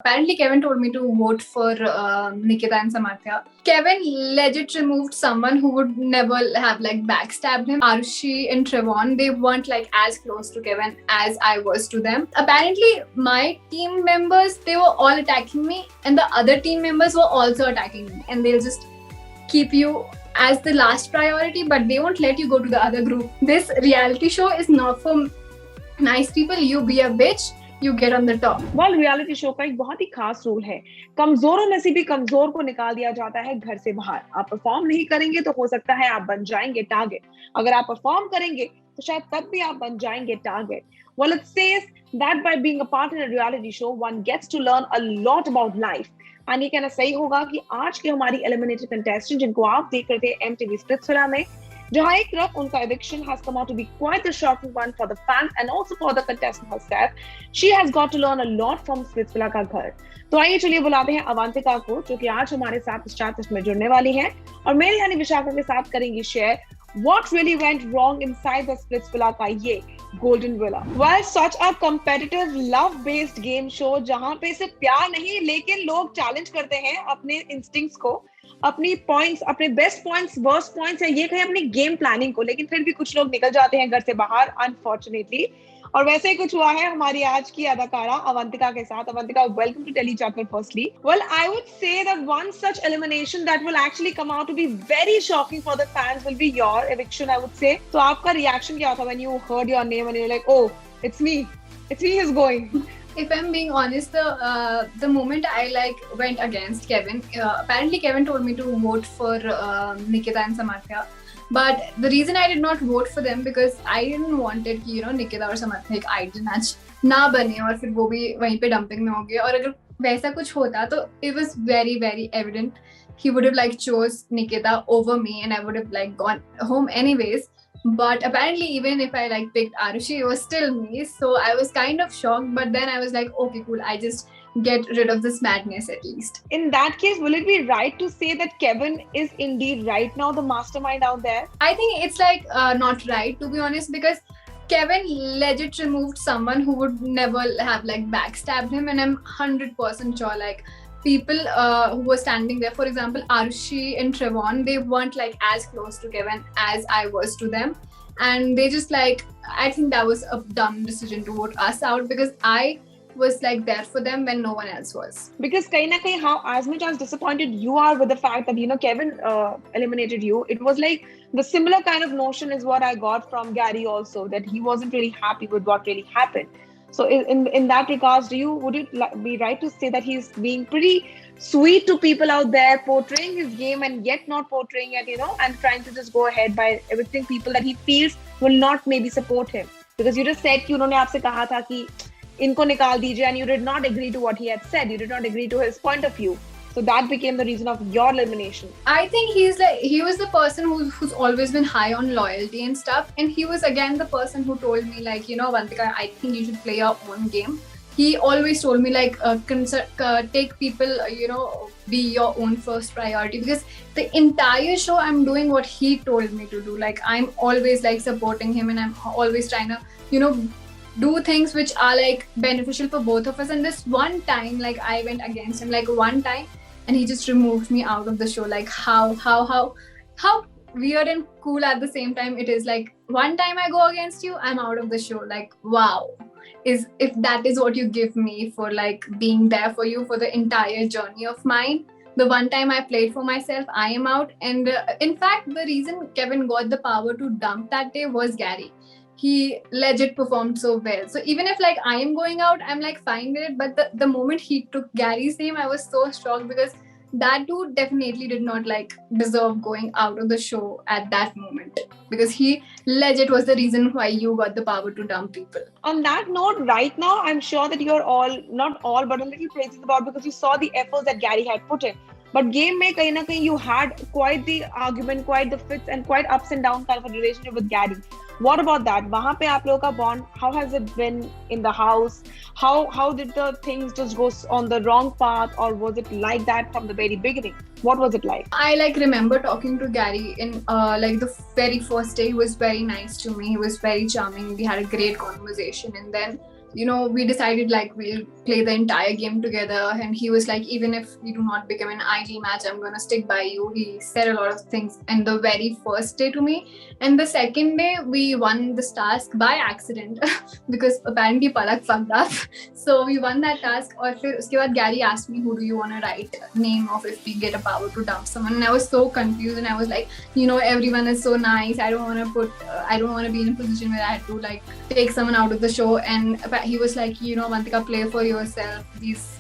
Apparently, Kevin told me to vote for Nikita and Samarthya. Kevin legit removed someone who would never have like backstabbed him. Arushi and Trevon, they weren't like as close to Kevin as I was to them. Apparently, my team members, they were all attacking me, and the other team members were also attacking me. And they'll just keep you as the last priority, but they won't let you go to the other group. This reality show is not for nice people. You be a bitch, you get on the top. Well, reality show का एक बहुत ही खास rule है, कमजोरों में से भी कमजोर को निकाल दिया जाता है घर से बाहर. आप परफॉर्म नहीं करेंगे तो हो सकता है आप बन जाएंगे टारगेट. अगर आप परफॉर्म करेंगे तो शायद तब भी आप बन जाएंगे target. Well, it says that by being a part in a reality show, one gets to learn a lot about life. And ये कहना सही होगा कि आज की हमारी एलिमिनेटेड कंटेस्टेंट जिनको आप देख रहे थे MTV स्प्लिट्सविला में, जहां एक तरफ उनका eviction has come out to be quite a shocking one for the fans and also for the contestant herself. She has got to learn a lot from Splitsvilla का घर. तो आइए चलिए बुलाते हैं अवंतिका को, जो कि आज हमारे साथ स्टार कास्ट में जुड़ने वाली हैं और मेरी यानी विशाखा के साथ करेंगी share what really went wrong inside the Splitsvilla का ये Golden Villa. Well, such a competitive love-based game show जहां पे सिर्फ प्यार नहीं लेकिन लोग चैलेंज करते हैं अपने इंस्टिंक्ट्स को, अपनी पॉइंट्स, अपने बेस्ट पॉइंट्स, वर्स्ट पॉइंट्स है ये कहें अपनी गेम प्लानिंग को, लेकिन फिर भी कुछ लोग निकल जाते हैं घर से बाहर अनफॉर्चुनेटली. और वैसे ही कुछ हुआ है हमारी आज की अदाकारा अवंतिका के साथ. Avantika, welcome to tele chapter firstly. Well, I would say that one such elimination that will actually come out to be very shocking for the fans will be your eviction, I would say. तो आपका reaction क्या था when you heard your name and you like, oh, it's me who's going? If I'm being honest, the moment I like went against Kevin, apparently Kevin told me to vote for Nikita and Samarthya. But the reason I did not vote for them because I didn't wanted कि Nikita और Samarthya एक idol match ना बने और फिर वो भी वहीं पे dumping में हो गए. और अगर वैसा कुछ होता तो it was very very evident he would have like chose Nikita over me and I would have like gone home anyways. But apparently even if I like picked Arushi, it was still me. So I was kind of shocked, but then I was like, okay, cool. I just get rid of this madness at least. In that case, will it be right to say that Kevin is indeed right now the mastermind out there? I think it's like not right, to be honest, because Kevin legit removed someone who would never have like backstabbed him, and I'm 100% sure like people who were standing there, for example Arushi and Trevon, they weren't like as close to Kevin as I was to them, and they just like, I think that was a dumb decision to vote us out because I was like there for them when no one else was. Because kahin na kahin, how as much as disappointed you are with the fact that Kevin eliminated you, it was like the similar kind of notion is what I got from Gary also, that he wasn't really happy with what really happened. So in that regards, would it be right to say that he's being pretty sweet to people out there, portraying his game and yet not portraying it, and trying to just go ahead by evicting people that he feels will not maybe support him? Because you just said कि उन्होंने आपसे कहा था कि इनको निकाल दीजिए, and you did not agree to what he had said. You did not agree to his point of view. So that became the reason of your elimination. I think he was the person who's always been high on loyalty and stuff, and he was again the person who told me like, Avantika, I think you should play your own game. He always told me like take people, be your own first priority, because the entire show I'm doing what he told me to do. Like I'm always like supporting him and I'm always trying to do things which are like beneficial for both of us. And this one time like I went against him like one time and he just removed me out of the show. Like how weird and cool at the same time it is. Like one time I go against you, I'm out of the show. Like wow, if that is what you give me for like being there for you for the entire journey of mine. The one time I played for myself, I am out. And in fact, the reason Kevin got the power to dump that day was Gary. He legit performed so well. So even if like I am going out, I'm like fine with it. But the moment he took Gary's name, I was so shocked because that dude definitely did not like deserve going out of the show at that moment, because he legit was the reason why you got the power to dump people. On that note, right now, I'm sure that you're not all, but a little crazy about, because you saw the efforts that Gary had put in. But game mein kahin na kahin you had quite the argument, quite the fits and quite ups and downs kind of a relationship with Gary. What about that? वहाँ पे आप लोगों का bond, how has it been in the house? How did the things just go on the wrong path, or was it like that from the very beginning? What was it like? I like remember talking to Gary in like the very first day. He was very nice to me. He was very charming. We had a great conversation, and then we decided like we'll play the entire game together, and he was like, even if we do not become an ideal match, I'm gonna stick by you. He said a lot of things in the very first day to me, and the second day we won this task by accident because apparently Palak fucked up. So we won that task. और फिर उसके बाद Gary asked me, who do you want to write name of if we get a power to dump someone, and I was so confused, and I was like, everyone is so nice, I don't want to be in a position where I had to like take someone out of the show. And he was like, Avantika, play for yourself. These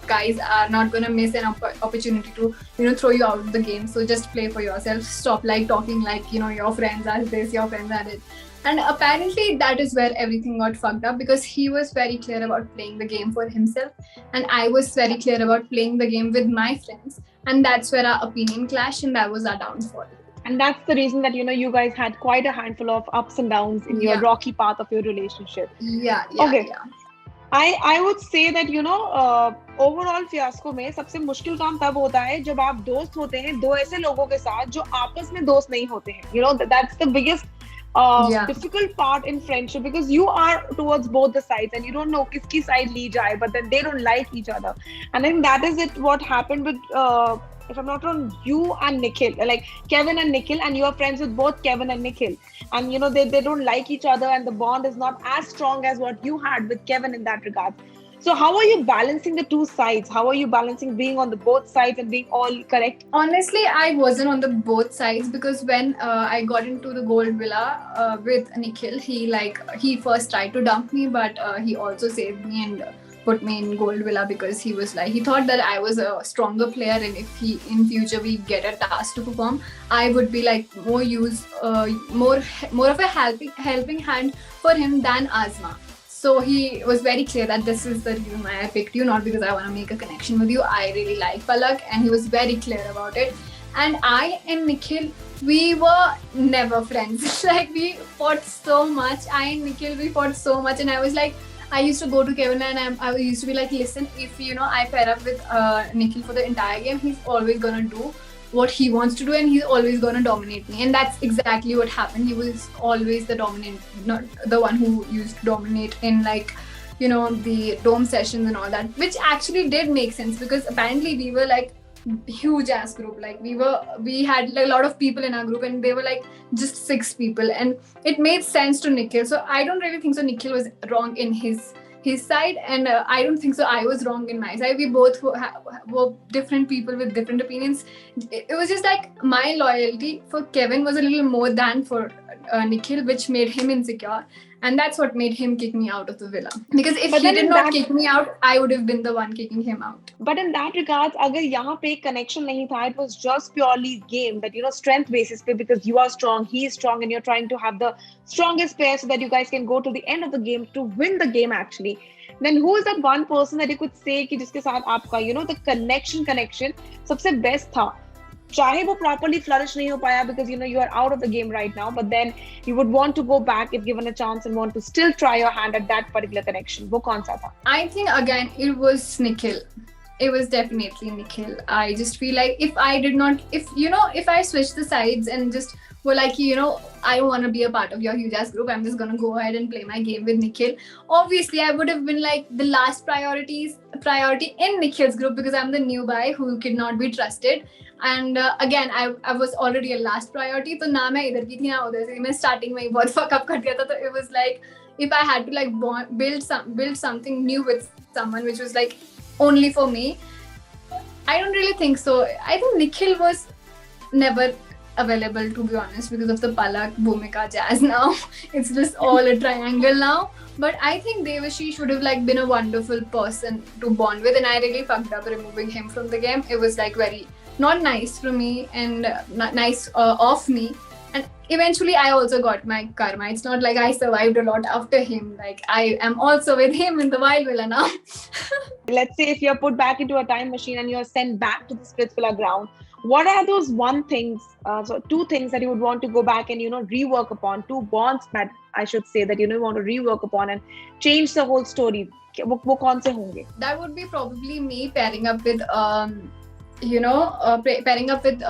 guys are not going to miss an opportunity to throw you out of the game, so just play for yourself. Stop like talking like your friends are this, your friends are it. And apparently that is where everything got fucked up, because he was very clear about playing the game for himself, and I was very clear about playing the game with my friends, and that's where our opinion clashed, and that was our downfall. And that's the reason that you guys had quite a handful of ups and downs in your rocky path of your relationship. Okay. I would say that overall fiasco में सबसे मुश्किल काम तब होता है जब आप दोस्त होते हैं दो ऐसे लोगों के साथ जो आपस में दोस्त नहीं होते हैं. That's the biggest difficult part in friendship, because you are towards both the sides and you don't know kiski side ली जाए, but then they don't like each other. And I think that is what happened with if I'm not wrong, you and Nikhil, like Kevin and Nikhil, and you are friends with both Kevin and Nikhil, and they don't like each other, and the bond is not as strong as what you had with Kevin in that regard. So how are you balancing the two sides? How are you balancing being on the both sides and being all correct? Honestly, I wasn't on the both sides, because when I got into the gold villa with Nikhil, he first tried to dump me, but he also saved me and put me in gold villa, because he thought that I was a stronger player, and if in future we get a task to perform, I would be like more of a helping hand for him than Azma. So he was very clear that this is the reason why I picked you, not because I want to make a connection with you. I really like Palak, and he was very clear about it. And I and Nikhil, we were never friends. Like, we fought so much. I and Nikhil, we fought so much, and I was like, I used to go to Kevin and I used to be like, listen, if I pair up with Nikhil for the entire game, he's always gonna do what he wants to do, and he's always gonna dominate me. And that's exactly what happened. He was always the dominant, not the one who used to dominate in the dome sessions and all that, which actually did make sense, because apparently we were like huge ass group. Like we had like a lot of people in our group, and they were like just 6 people, and it made sense to Nikhil. So I don't really think so Nikhil was wrong in his side, and I don't think so I was wrong in my side. We both were different people with different opinions. It was just like my loyalty for Kevin was a little more than for Nikhil, which made him insecure. And that's what made him kick me out of the villa. Because if he did not kick me out, I would have been the one kicking him out. But in that regards, agar yahan pe connection nahi tha, it was just purely game that, strength basis pe, because you are strong, he is strong, and you're trying to have the strongest pair so that you guys can go to the end of the game to win the game actually. Then who is that one person that you could say ki jiske saath aapka, the connection sabse best tha? Chahe wo properly flourish nahi ho paya because you are out of the game right now, but then you would want to go back if given a chance and want to still try your hand at that particular connection. Wo kaun sa tha? I think again it was Nikhil. It was definitely Nikhil. I just feel like if I switched the sides and just were like, I don't want to be a part of your huge ass group, I'm just gonna go ahead and play my game with Nikhil. Obviously, I would have been like the last priority in Nikhil's group, because I'm the new guy who could not be trusted. And again, I was already a last priority. So ना मैं इधर की थी ना उधर से. मैं starting में ही बहुत fuck up कर दिया था. So it was like, if I had to like build something new with someone which was like only for me, I don't really think so. I think Nikhil was never available, to be honest, because of the Palak, Bhumika, Jazz now. It's just all a triangle now. But I think Devashi should have like been a wonderful person to bond with, and I really fucked up removing him from the game. It was like very not nice for me and not nice of me. And eventually I also got my karma. It's not like I survived a lot after him. Like I am also with him in the wild villa now. Let's say if you're put back into a time machine and you're sent back to the split villa ground, what are those two things that you would want to go back and rework upon, 2 bonds that I should say that you want to rework upon and change the whole story? वो कौन से होंगे? That would be probably me pairing up with pairing up with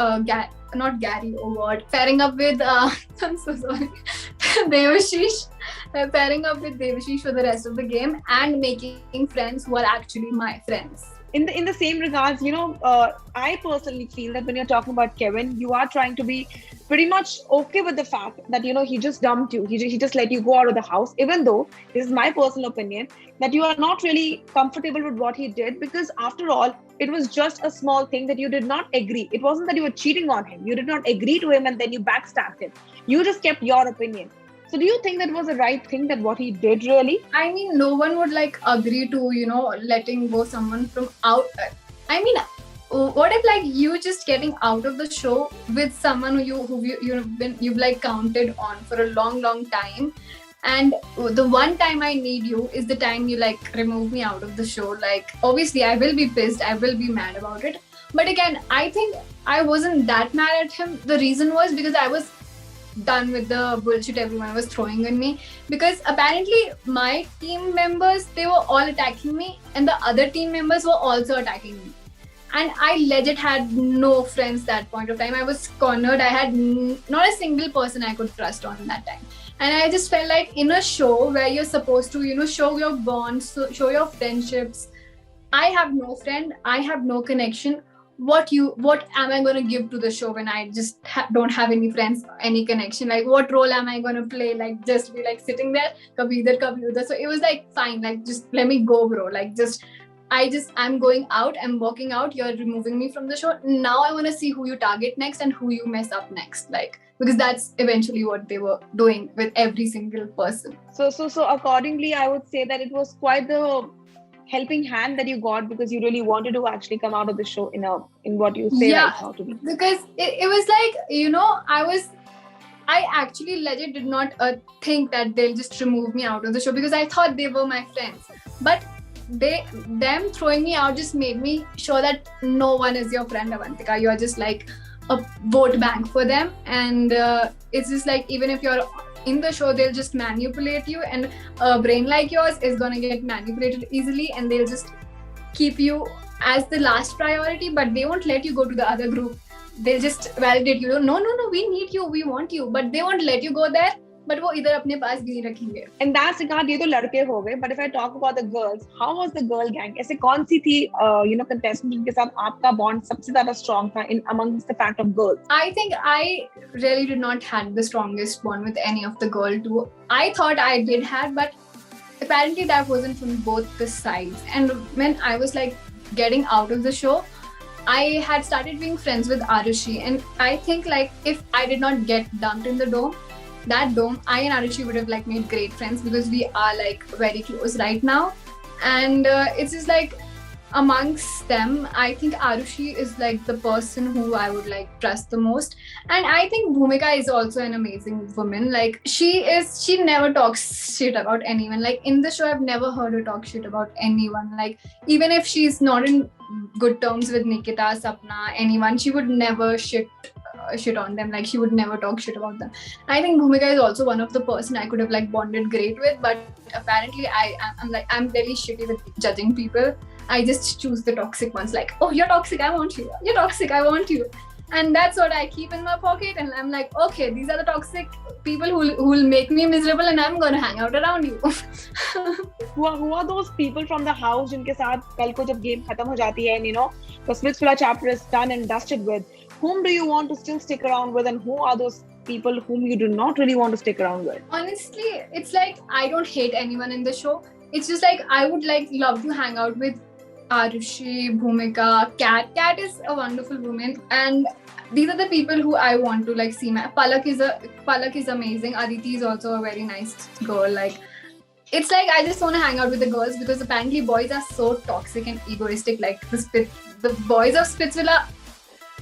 not Gary, oh god, pairing up with I'm so sorry, Devashish, pairing up with Devashish for the rest of the game and making friends who are actually my friends. In the same regards, I personally feel that when you're talking about Kevin, you are trying to be pretty much okay with the fact that he just dumped you. He just let you go out of the house, even though this is my personal opinion that you are not really comfortable with what he did, because after all, it was just a small thing that you did not agree. It wasn't that you were cheating on him. You did not agree to him and then you backstabbed him. You just kept your opinion. So do you think that was the right thing, that what he did really? I mean, no one would like agree to, letting go someone from out. I mean, what if like you just getting out of the show with someone you've like counted on for a long time, and the one time I need you is the time you like remove me out of the show. Like obviously I will be pissed, I will be mad about it. But again, I think I wasn't that mad at him. The reason was because I was done with the bullshit everyone was throwing at me, because apparently my team members, they were all attacking me and the other team members were also attacking me, and I legit had no friends that point of time. I was cornered. I had not a single person I could trust on that time, and I just felt like in a show where you're supposed to show your bonds, show your friendships, I have no friend, I have no connection. What am I going to give to the show when I just don't have any friends, any connection? Like what role am I going to play? Like just be like sitting there, kabhi idhar, kabhi udhar. So it was like, fine, like just let me go, bro. Like I'm going out, I'm walking out, you're removing me from the show. Now I want to see who you target next and who you mess up next. Like, because that's eventually what they were doing with every single person. So accordingly, I would say that it was quite the helping hand that you got, because you really wanted to actually come out of the show in what you say right now to me. Because it was like, I actually legit did not think that they'll just remove me out of the show, because I thought they were my friends. But them throwing me out just made me sure that no one is your friend, Avantika. You're just like a vote bank for them, and it's just like, even if you're in the show, they'll just manipulate you, and a brain like yours is gonna get manipulated easily, and they'll just keep you as the last priority, but they won't let you go to the other group. They'll just validate you. No, we need you, we want you, but they won't let you go there. But वो इधर अपने पास भी नहीं रखेंगे. In that regard, ये तो लड़के हो गए. But if I talk about the girls, how was the girl gang? ऐसे कौन सी थी contestant जिनके साथ आपका bond सबसे ज़्यादा strong था in amongst the fact of girls? I think I really did not have the strongest bond with any of the girl too. I thought I did have, but apparently that wasn't from both the sides. And when I was like getting out of the show, I had started being friends with Arushi, and I think like if I did not get dumped in the dome, I and Arushi would have like made great friends, because we are like very close right now. And it's just like amongst them, I think Arushi is like the person who I would like trust the most. And I think Bhumika is also an amazing woman. Like she never talks shit about anyone. Like in the show, I've never heard her talk shit about anyone. Like even if she's not in good terms with Nikita, Sapna, anyone, she would never shit on them. Like she would never talk shit about them. I think Bhumika is also one of the person I could have like bonded great with, but apparently I'm very shitty with judging people. I just choose the toxic ones, like, oh, you're toxic, I want you. You're toxic, I want you. And that's what I keep in my pocket, and I'm like, okay, these are the toxic people who will make me miserable, and I'm gonna hang out around you. Who are those people from the house जिनके साथ कल को जब game खत्म हो जाती है, and the Splitsvilla chapter is done and dusted with? Whom do you want to still stick around with, and who are those people whom you do not really want to stick around with? Honestly, it's like I don't hate anyone in the show. It's just like I would like love to hang out with Arushi, Bhumika, Kat. Kat is a wonderful woman, and these are the people who I want to like see. Palak is amazing. Aditi is also a very nice girl. Like it's like I just want to hang out with the girls, because apparently boys are so toxic and egoistic. Like the boys of Splitsvilla,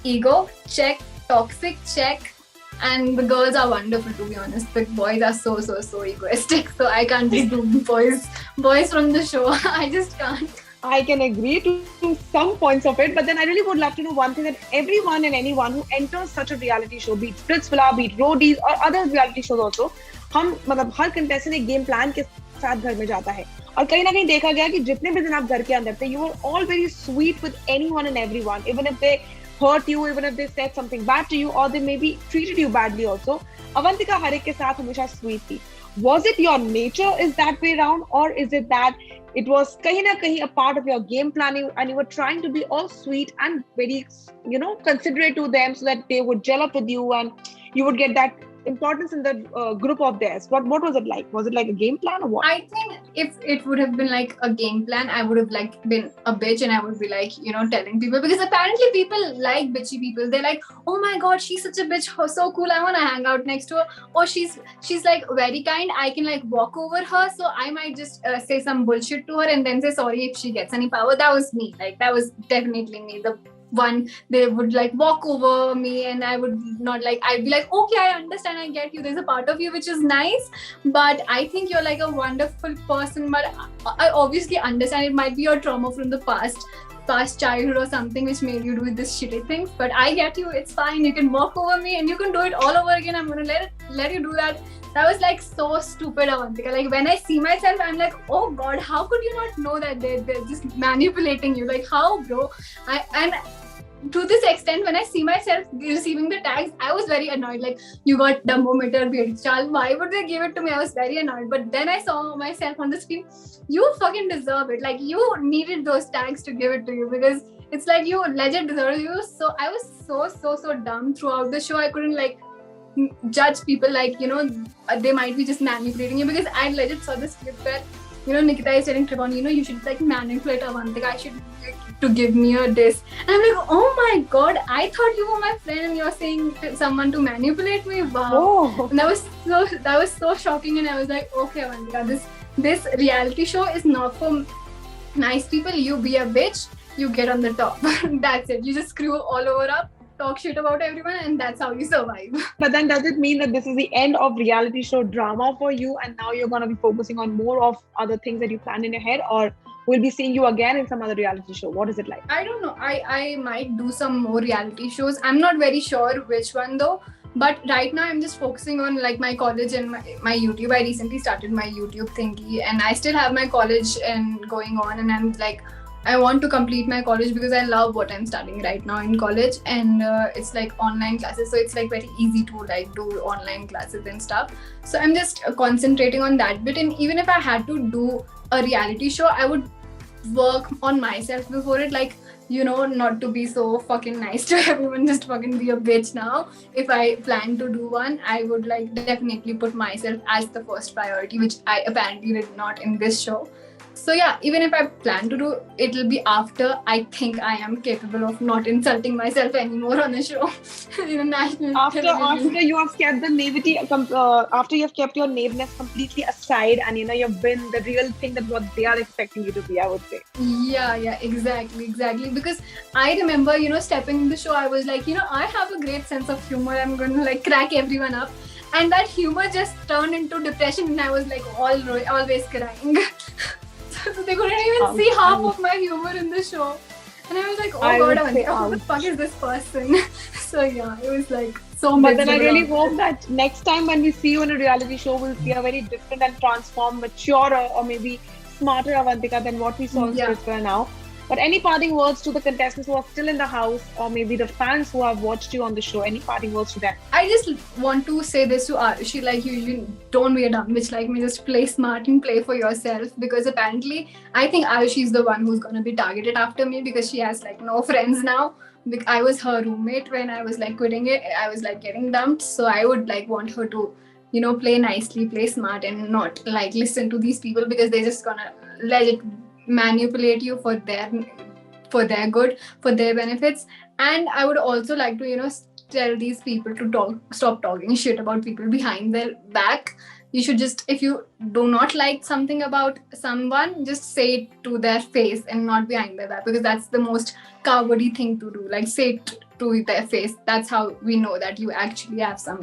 ego check, toxic check, and the girls are wonderful, to be honest. The boys are so egoistic, so I can't just do boys from the show. I just can't. I can agree to some points of it, but then I really would love to know one thing, that everyone and anyone who enters such a reality show, be it Splitsvilla, be it Roadies or other reality shows also, her contestant एक game plan के साथ घर में जाता है, और कहीं ना कहीं देखा गया कि जितने भी दिन आप घर के अंदर थे, you were all very sweet with anyone and everyone, even if they hurt you, even if they said something bad to you, or they maybe treated you badly also. Avantika हर एक के साथ हमेशा sweet थी. Was it your nature is that way around, or is it that it was kahin na kahin a part of your game planning and you were trying to be all sweet and very, considerate to them so that they would gel up with you and you would get that importance in the group of theirs? What was it like? Was it like a game plan or what? I think if it would have been like a game plan, I would have like been a bitch and I would be like, telling people, because apparently people like bitchy people. They're like, oh my god, she's such a bitch, oh, so cool, I want to hang out next to her. Or she's like very kind, I can like walk over her, so I might just say some bullshit to her and then say sorry if she gets any power. That was me. Like that was definitely me. The one, they would like walk over me and I would not like, I'd be like, okay, I understand, I get you, there's a part of you which is nice, but I think you're like a wonderful person. But I obviously understand it might be your trauma from the past childhood or something which made you do this shitty things, but I get you, it's fine, you can walk over me and you can do it all over again. I'm gonna let you do that. That was like so stupid, Avantika. Like when I see myself, I'm like, oh god, how could you not know that they're just manipulating you? Like how, bro? And to this extent, when I see myself receiving the tags, I was very annoyed. Like, you got Dumbometer, Chal, why would they give it to me? I was very annoyed. But then I saw myself on the screen, you fucking deserve it. Like, you needed those tags to give it to you, because it's like you legit deserve it. So I was so dumb throughout the show. I couldn't like judge people like, they might be just manipulating you, because I legit saw this clip where, Nikita is telling Tribon, you should like manipulate Avantika, I should to give me a diss. And I'm like, oh my god, I thought you were my friend and you're saying someone to manipulate me. Wow. Oh. And that was so shocking, and I was like, okay, Avantika, this reality show is not for nice people. You be a bitch, you get on the top. That's it. You just screw all over up, talk shit about everyone, and that's how you survive. But then does it mean that this is the end of reality show drama for you and now you're going to be focusing on more of other things that you plan in your head, or we'll be seeing you again in some other reality show? What is it like? I don't know. I might do some more reality shows. I'm not very sure which one though. But right now I'm just focusing on like my college and my YouTube. I recently started my YouTube thingy, and I still have my college and going on, and I'm like, I want to complete my college because I love what I'm studying right now in college, and it's like online classes, so it's like very easy to like do online classes and stuff. So I'm just concentrating on that bit, and even if I had to do a reality show, I would work on myself before it, like, not to be so fucking nice to everyone, just fucking be a bitch now. If I plan to do one, I would like definitely put myself as the first priority, which I apparently did not in this show. So yeah, even if I plan to do, it'll be after I think I am capable of not insulting myself anymore on the show. In a national after you have kept the naivety, after you have kept your naiveness completely aside, and you've been the real thing that what they are expecting you to be, I would say. Yeah, exactly. Because I remember, stepping in the show, I was like, I have a great sense of humor. I'm going to like crack everyone up. And that humor just turned into depression, and I was like always crying. So they couldn't even see half of my humor in the show. And I was like, oh god, who the fuck is this person? So yeah, it was like so But then I really hope that next time when we see you in a reality show, we'll see a very different and transformed, maturer, or maybe smarter Avantika than what we saw in Spritzer now. But any parting words to the contestants who are still in the house, or maybe the fans who have watched you on the show? Any parting words to them? I just want to say this to Arushi, like, you don't be a dumb bitch like me. Just play smart and play for yourself, because apparently I think Arushi is the one who's going to be targeted after me, because she has like no friends now. I was her roommate when I was like quitting it. I was like getting dumped, so I would like want her to, play nicely, play smart, and not like listen to these people, because they're just gonna legit manipulate you for their good, for their benefits. And I would also like to tell these people to stop talking shit about people behind their back. You should just, if you do not like something about someone, just say it to their face and not behind their back, because that's the most cowardly thing to do. Like, say it to their face. That's how we know that you actually have some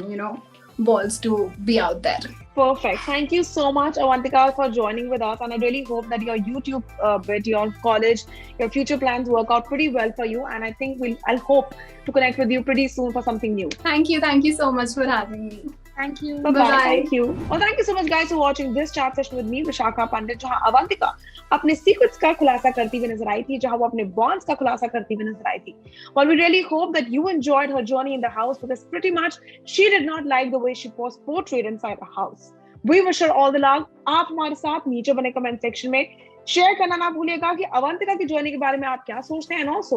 balls to be out there. Perfect. Thank you so much, Avantika, for joining with us. And I really hope that your YouTube bit, your college, your future plans work out pretty well for you. And I think I'll hope to connect with you pretty soon for something new. Thank you so much for having me. Thank you. Bye-bye. Bye-bye. Thank you. और thank you so much guys for watching this chat session with me, Vishakha पंडित, जहां अवंतिका अपने secrets का खुलासा करती हुई नजर आई थी, जहां वो अपने बॉन्ड्स का खुलासा करती हुई नजर आई थी. Well, we really hope that you enjoyed her journey in the house, because pretty much she did not like the way she was portrayed inside the house. We wish her all the luck. आप हमारे साथ नीचे बने comment section में share करना ना भूलिएगा कि अवंतिका की जर्नी के बारे में आप क्या सोचते हैं, and also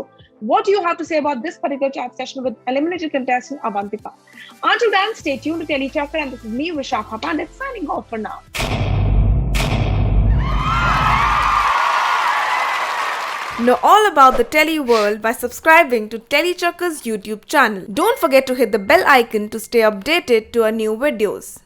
what do you have to say about this particular chat session with eliminated contestant Avantika. Until then, stay tuned to Telechakkar, and this is me, Vishakha Pandit, signing off for now. Know all about the Tele world by subscribing to Telechakkar's YouTube channel. Don't forget to hit the bell icon to stay updated to our new videos.